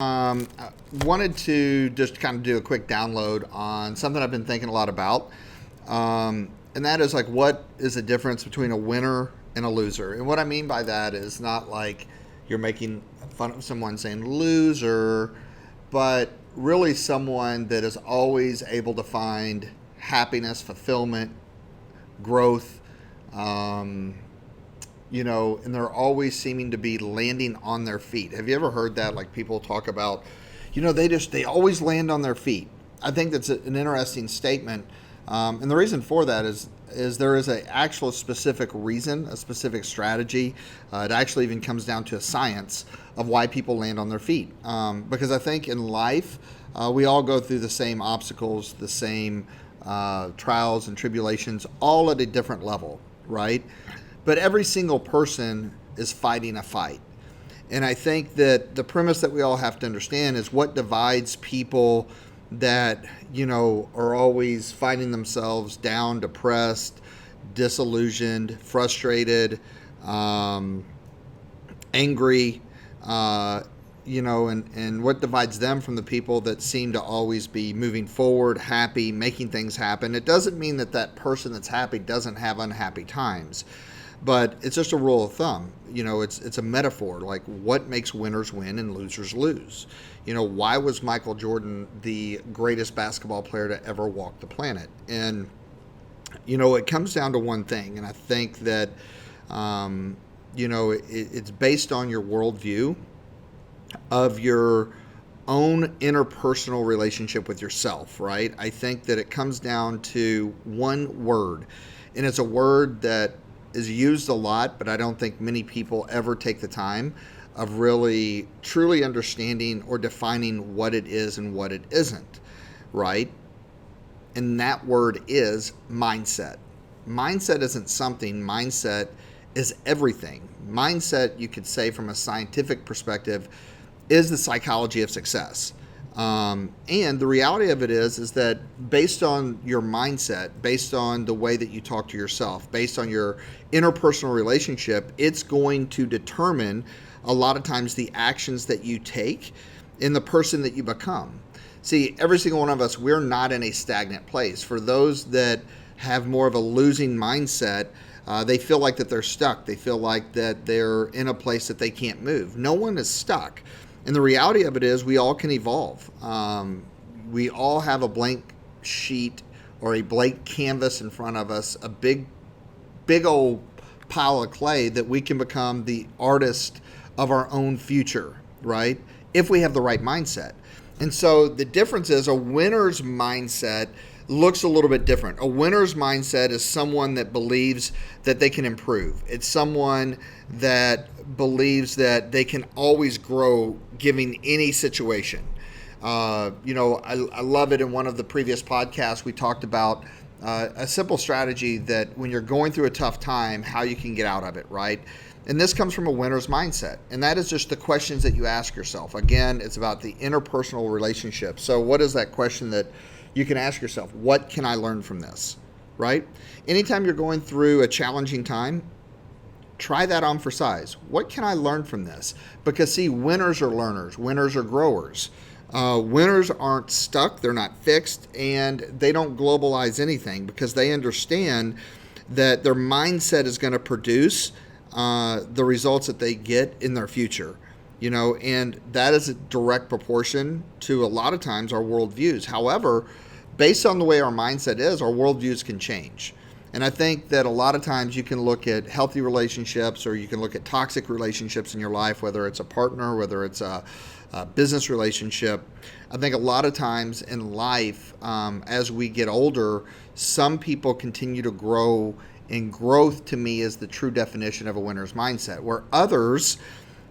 I wanted to just kind of do a quick download on something I've been thinking a lot about. And that is like, what is the difference between a winner and a loser? And what I mean by that is not like you're making fun of someone saying loser, but really someone that is always able to find happiness, fulfillment, growth, um, and they're always seeming to be landing on their feet. Have you ever heard that? Like people talk about, they always land on their feet. I think that's an interesting statement, and the reason for that is there is a actual specific reason, a specific strategy. It actually even comes down to a science of why people land on their feet. Because I think in life, we all go through the same obstacles, the same trials and tribulations, all at a different level, right? But every single person is fighting a fight. And I think that the premise that we all have to understand is what divides people that, are always finding themselves down, depressed, disillusioned, frustrated, angry, and what divides them from the people that seem to always be moving forward, happy, making things happen. It doesn't mean that that person that's happy doesn't have unhappy times. But it's just a rule of thumb. It's a metaphor. Like, what makes winners win and losers lose? Why was Michael Jordan the greatest basketball player to ever walk the planet? And, it comes down to one thing. And I think that, it's based on your worldview of your own interpersonal relationship with yourself, right? I think that it comes down to one word. And it's a word that is used a lot, but I don't think many people ever take the time of really truly understanding or defining what it is and what it isn't, right? And that word is mindset. Mindset isn't something, mindset is everything. Mindset, you could say from a scientific perspective, is the psychology of success. And the reality of it is that based on your mindset, based on the way that you talk to yourself, based on your interpersonal relationship, it's going to determine a lot of times the actions that you take in the person that you become. See, every single one of us, we're not in a stagnant place. For those that have more of a losing mindset, they feel like that they're stuck. They feel like that they're in a place that they can't move. No one is stuck. And the reality of it is we all can evolve. We all have a blank sheet or a blank canvas in front of us, a big old pile of clay that we can become the artist of our own future, right? If we have the right mindset. And so the difference is a winner's mindset looks a little bit different. A winner's mindset is someone that believes that they can improve. It's someone that believes that they can always grow given any situation. I love it. In one of the previous podcasts, we talked about a simple strategy that when you're going through a tough time, how you can get out of it, right? And this comes from a winner's mindset. And that is just the questions that you ask yourself. Again, it's about the interpersonal relationship. So what is that question that you can ask yourself? What can I learn from this, right? Anytime you're going through a challenging time, try that on for size. What can I learn from this? Because see, winners are learners. Winners are growers. Winners aren't stuck. They're not fixed. And they don't globalize anything because they understand that their mindset is going to produce the results that they get in their future. And that is a direct proportion to a lot of times our worldviews. However, based on the way our mindset is, our worldviews can change. And I think that a lot of times you can look at healthy relationships or you can look at toxic relationships in your life, whether it's a partner, whether it's a business relationship. I think a lot of times in life, as we get older, some people continue to grow, and growth to me is the true definition of a winner's mindset, where others,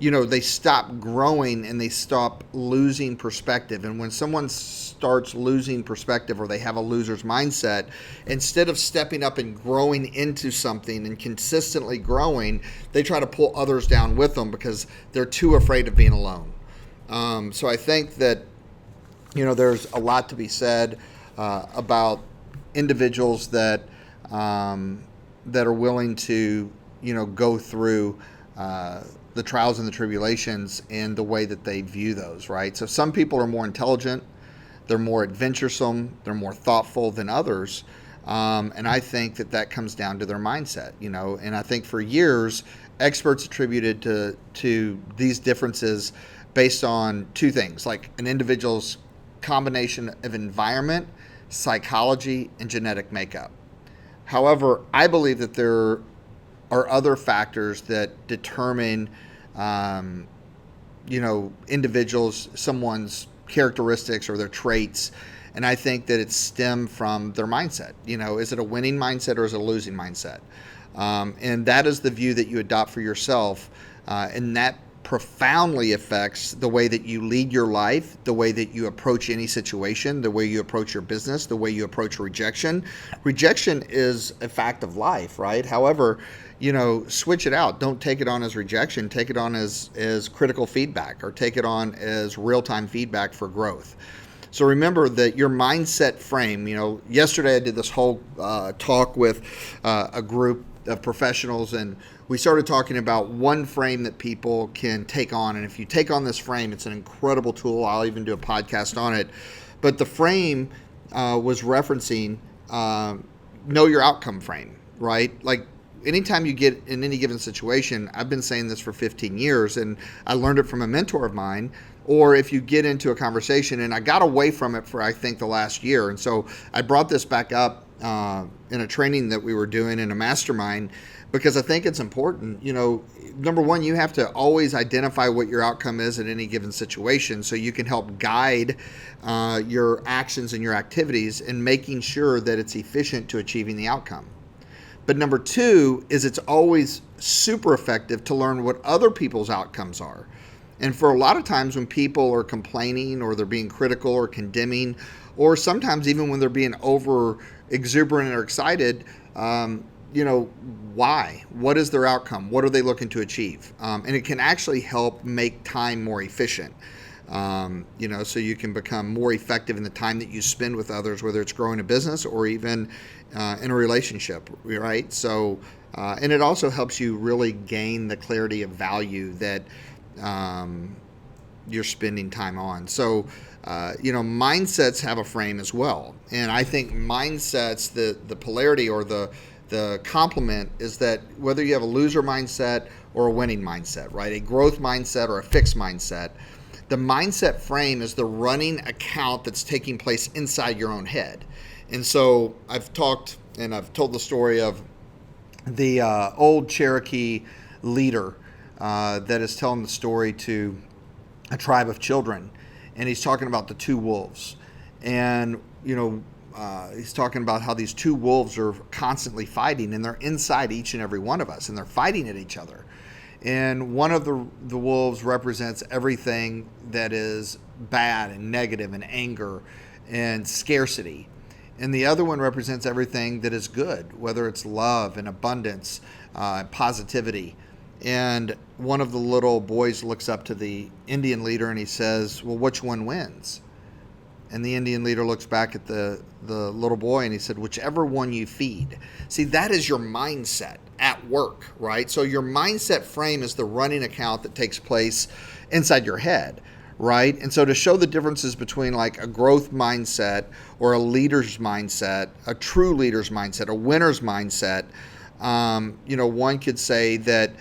they stop growing and they stop losing perspective. And when someone starts losing perspective or they have a loser's mindset, instead of stepping up and growing into something and consistently growing, they try to pull others down with them because they're too afraid of being alone. So I think that, there's a lot to be said about individuals that are willing to, go through the trials and the tribulations and the way that they view those, right? So some people are more intelligent, they're more adventuresome, they're more thoughtful than others. And I think that comes down to their mindset, and I think for years, experts attributed to these differences based on two things, like an individual's combination of environment, psychology, and genetic makeup. However, I believe that there are other factors that determine, individuals, someone's characteristics or their traits. And I think that it's stemmed from their mindset. Is it a winning mindset or is it a losing mindset? And that is the view that you adopt for yourself. And that profoundly affects the way that you lead your life, the way that you approach any situation, the way you approach your business, the way you approach rejection. Rejection is a fact of life, right? However, switch it out. Don't take it on as rejection. Take it on as critical feedback, or take it on as real-time feedback for growth. So remember that your mindset frame, yesterday I did this whole talk with a group of professionals, and we started talking about one frame that people can take on. And if you take on this frame, it's an incredible tool. I'll even do a podcast on it. But the frame was referencing know your outcome frame, right? Like anytime you get in any given situation, I've been saying this for 15 years, and I learned it from a mentor of mine. Or if you get into a conversation, and I got away from it for, I think, the last year. And so I brought this back up in a training that we were doing in a mastermind, because I think it's important. Number one, you have to always identify what your outcome is at any given situation, so you can help guide your actions and your activities in making sure that it's efficient to achieving the outcome. But number two is it's always super effective to learn what other people's outcomes are. And for a lot of times when people are complaining, or they're being critical or condemning, or sometimes even when they're being over exuberant or excited, why? What is their outcome? What are they looking to achieve? And it can actually help make time more efficient. So you can become more effective in the time that you spend with others, whether it's growing a business or even in a relationship, right? So, and it also helps you really gain the clarity of value that you're spending time on. So, mindsets have a frame as well. And I think mindsets, the polarity or the complement is that whether you have a loser mindset or a winning mindset, right? A growth mindset or a fixed mindset, the mindset frame is the running account that's taking place inside your own head. And so I've talked and I've told the story of the old Cherokee leader that is telling the story to a tribe of children, and he's talking about the two wolves, and he's talking about how these two wolves are constantly fighting, and they're inside each and every one of us, and they're fighting at each other. And one of the wolves represents everything that is bad and negative and anger and scarcity, and the other one represents everything that is good, whether it's love and abundance, positivity. And one of the little boys looks up to the Indian leader and he says, well, which one wins? And the Indian leader looks back at the little boy and he said, whichever one you feed. See, that is your mindset at work, right? So your mindset frame is the running account that takes place inside your head, right? And so to show the differences between like a growth mindset or a leader's mindset, a true leader's mindset, a winner's mindset, one could say that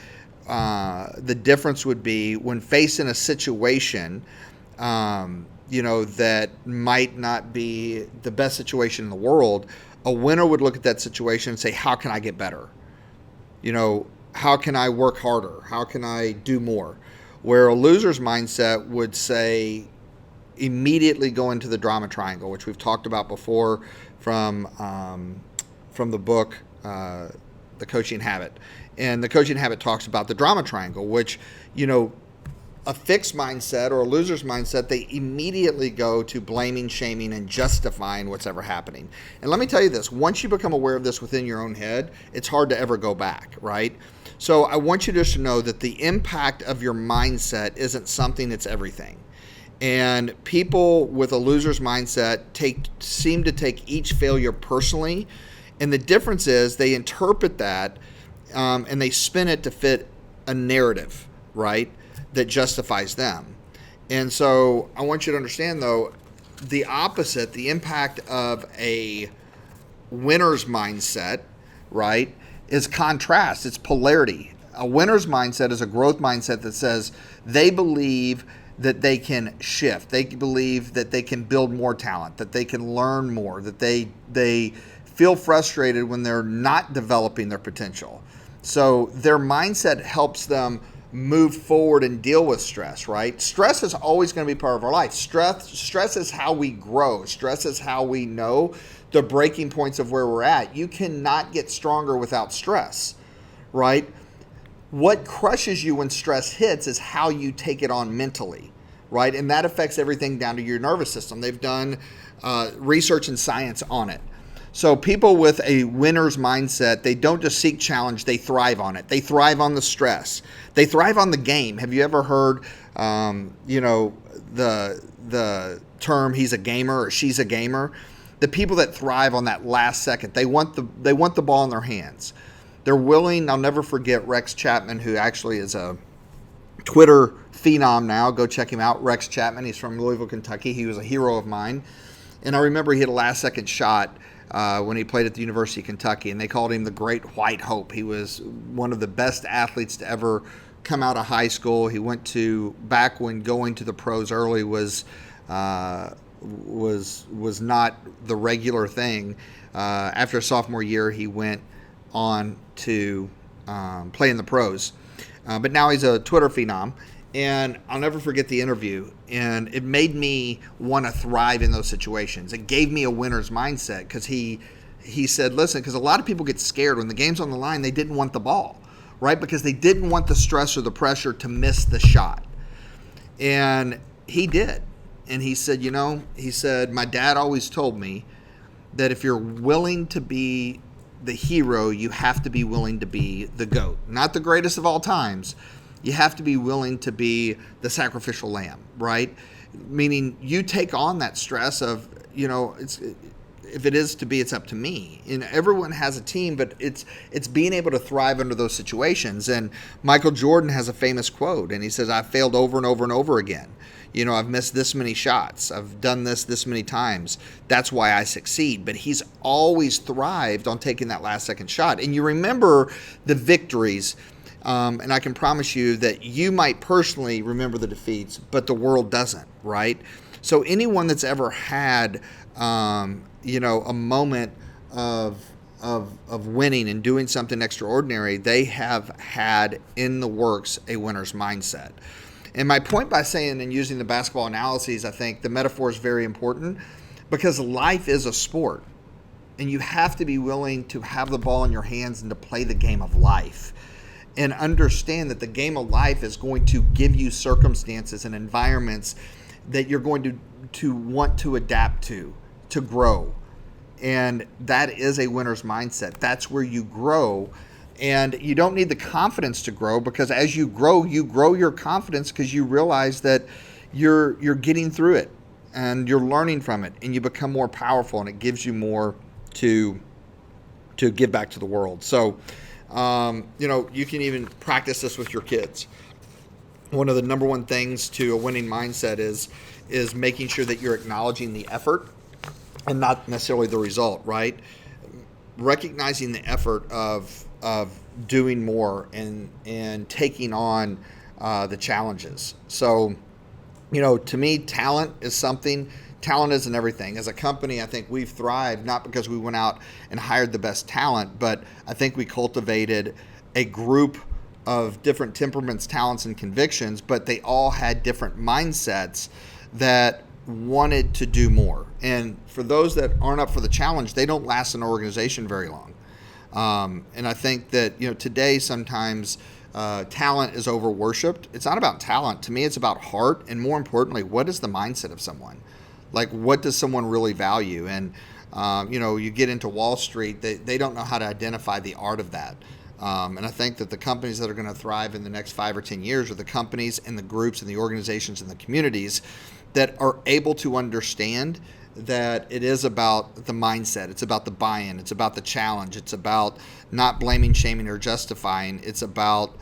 the difference would be when facing a situation, that might not be the best situation in the world, a winner would look at that situation and say, how can I get better? How can I work harder? How can I do more? Where a loser's mindset would say, immediately go into the drama triangle, which we've talked about before from the book, The Coaching Habit. And The Coaching Habit talks about the drama triangle, which, a fixed mindset or a loser's mindset, they immediately go to blaming, shaming, and justifying what's ever happening. And let me tell you this, once you become aware of this within your own head, it's hard to ever go back, right? So I want you just to know that the impact of your mindset isn't something, it's everything. And people with a loser's mindset seem to take each failure personally. And the difference is they interpret that and they spin it to fit a narrative, right, that justifies them. And so I want you to understand, though, the opposite, the impact of a winner's mindset, right, is contrast. It's polarity. A winner's mindset is a growth mindset that says they believe that they can shift. They believe that they can build more talent, that they can learn more, that they feel frustrated when they're not developing their potential. So their mindset helps them move forward and deal with stress, right? Stress is always going to be part of our life. Stress is how we grow. Stress is how we know the breaking points of where we're at. You cannot get stronger without stress, right? What crushes you when stress hits is how you take it on mentally, right? And that affects everything down to your nervous system. They've done research and science on it. So people with a winner's mindset, they don't just seek challenge, they thrive on it. They thrive on the stress. They thrive on the game. Have you ever heard, the term "he's a gamer" or "she's a gamer"? The people that thrive on that last second, they want the ball in their hands. They're willing. I'll never forget Rex Chapman, who actually is a Twitter phenom now. Go check him out, Rex Chapman. He's from Louisville, Kentucky. He was a hero of mine. And I remember he hit a last-second shot when he played at the University of Kentucky, and they called him the Great White Hope. He was one of the best athletes to ever come out of high school. He went to, back when going to the pros early was not the regular thing. After sophomore year, he went on to play in the pros. But now he's a Twitter phenom. And I'll never forget the interview. And it made me want to thrive in those situations. It gave me a winner's mindset because he said, listen, because a lot of people get scared when the game's on the line, they didn't want the ball, right? Because they didn't want the stress or the pressure to miss the shot. And he did. And he said, my dad always told me that if you're willing to be the hero, you have to be willing to be the GOAT. Not the greatest of all times. You have to be willing to be the sacrificial lamb, right? Meaning you take on that stress of, if it is to be, it's up to me. And everyone has a team, but it's being able to thrive under those situations. And Michael Jordan has a famous quote, and he says, "I've failed over and over and over again. I've missed this many shots. I've done this many times. That's why I succeed." But he's always thrived on taking that last second shot. And you remember the victories. And I can promise you that you might personally remember the defeats, but the world doesn't, right? So anyone that's ever had, a moment of winning and doing something extraordinary, they have had in the works a winner's mindset. And my point by saying and using the basketball analyses, I think the metaphor is very important because life is a sport. And you have to be willing to have the ball in your hands and to play the game of life. And understand that the game of life is going to give you circumstances and environments that you're going to want to adapt to grow. And that is a winner's mindset. That's where you grow. And you don't need the confidence to grow, because as you grow your confidence because you realize that you're getting through it and you're learning from it and you become more powerful, and it gives you more to give back to the world. So you can even practice this with your kids. One of the number one things to a winning mindset is making sure that you're acknowledging the effort and not necessarily the result, right? Recognizing the effort of doing more and taking on the challenges. So, to me, talent isn't everything. As a company, I think we've thrived not because we went out and hired the best talent, but I think we cultivated a group of different temperaments, talents, and convictions, but they all had different mindsets that wanted to do more. And for those that aren't up for the challenge, they don't last in an organization very long. And I think that, today sometimes talent is over-worshipped. It's not about talent. To me, it's about heart. And more importantly, what is the mindset of someone? Like, what does someone really value? And, you get into Wall Street, they don't know how to identify the art of that. And I think that the companies that are going to thrive in the next 5 or 10 years are the companies and the groups and the organizations and the communities that are able to understand that it is about the mindset. It's about the buy-in. It's about the challenge. It's about not blaming, shaming, or justifying. It's about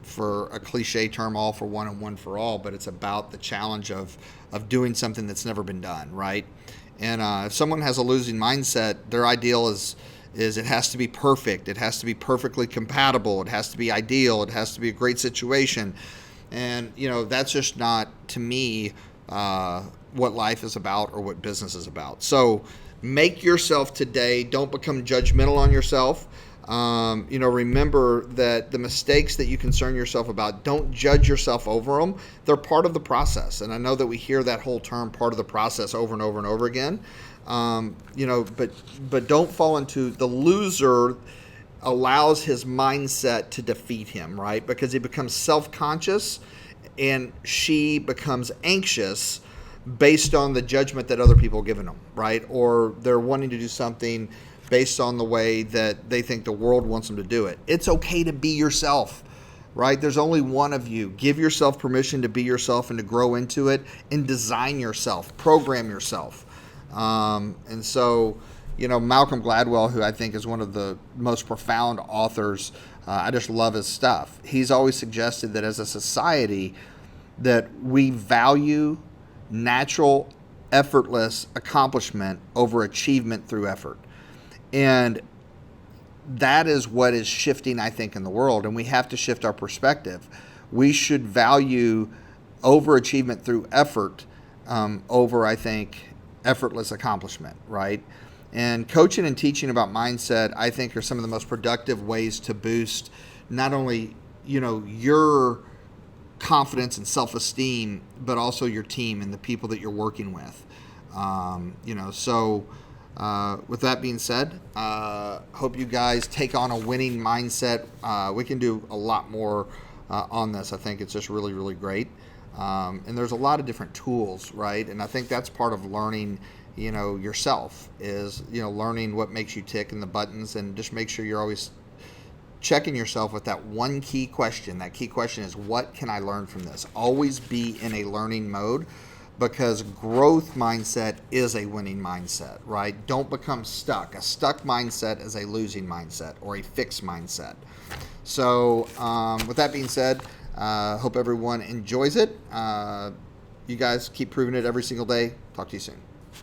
for a cliche term, all for one and one for all, but it's about the challenge of doing something that's never been done, right? And if someone has a losing mindset, their ideal is it has to be perfect. It has to be perfectly compatible. It has to be ideal. It has to be a great situation. And, that's just not, to me, what life is about or what business is about. So make yourself today. Don't become judgmental on yourself. Remember that the mistakes that you concern yourself about, don't judge yourself over them. They're part of the process. And I know that we hear that whole term, part of the process, over and over and over again. But don't fall into the loser allows his mindset to defeat him, right? Because he becomes self-conscious and she becomes anxious based on the judgment that other people have given them, right? Or they're wanting to do something based on the way that they think the world wants them to do it. It's okay to be yourself, right? There's only one of you. Give yourself permission to be yourself and to grow into it and design yourself, program yourself. And so, Malcolm Gladwell, who I think is one of the most profound authors, I just love his stuff. He's always suggested that as a society that we value natural, effortless accomplishment over achievement through effort. And that is what is shifting, I think, in the world. And we have to shift our perspective. We should value overachievement through effort over, I think, effortless accomplishment, right? And coaching and teaching about mindset, I think, are some of the most productive ways to boost not only, your confidence and self-esteem, but also your team and the people that you're working with. With that being said, hope you guys take on a winning mindset. We can do a lot more on this. I think it's just really, really great. And there's a lot of different tools, right? And I think that's part of learning, yourself is, learning what makes you tick and the buttons, and just make sure you're always checking yourself with that one key question. That key question is, what can I learn from this? Always be in a learning mode, because growth mindset is a winning mindset, right? Don't become stuck. A stuck mindset is a losing mindset or a fixed mindset. So with that being said, hope everyone enjoys it. You guys keep proving it every single day. Talk to you soon.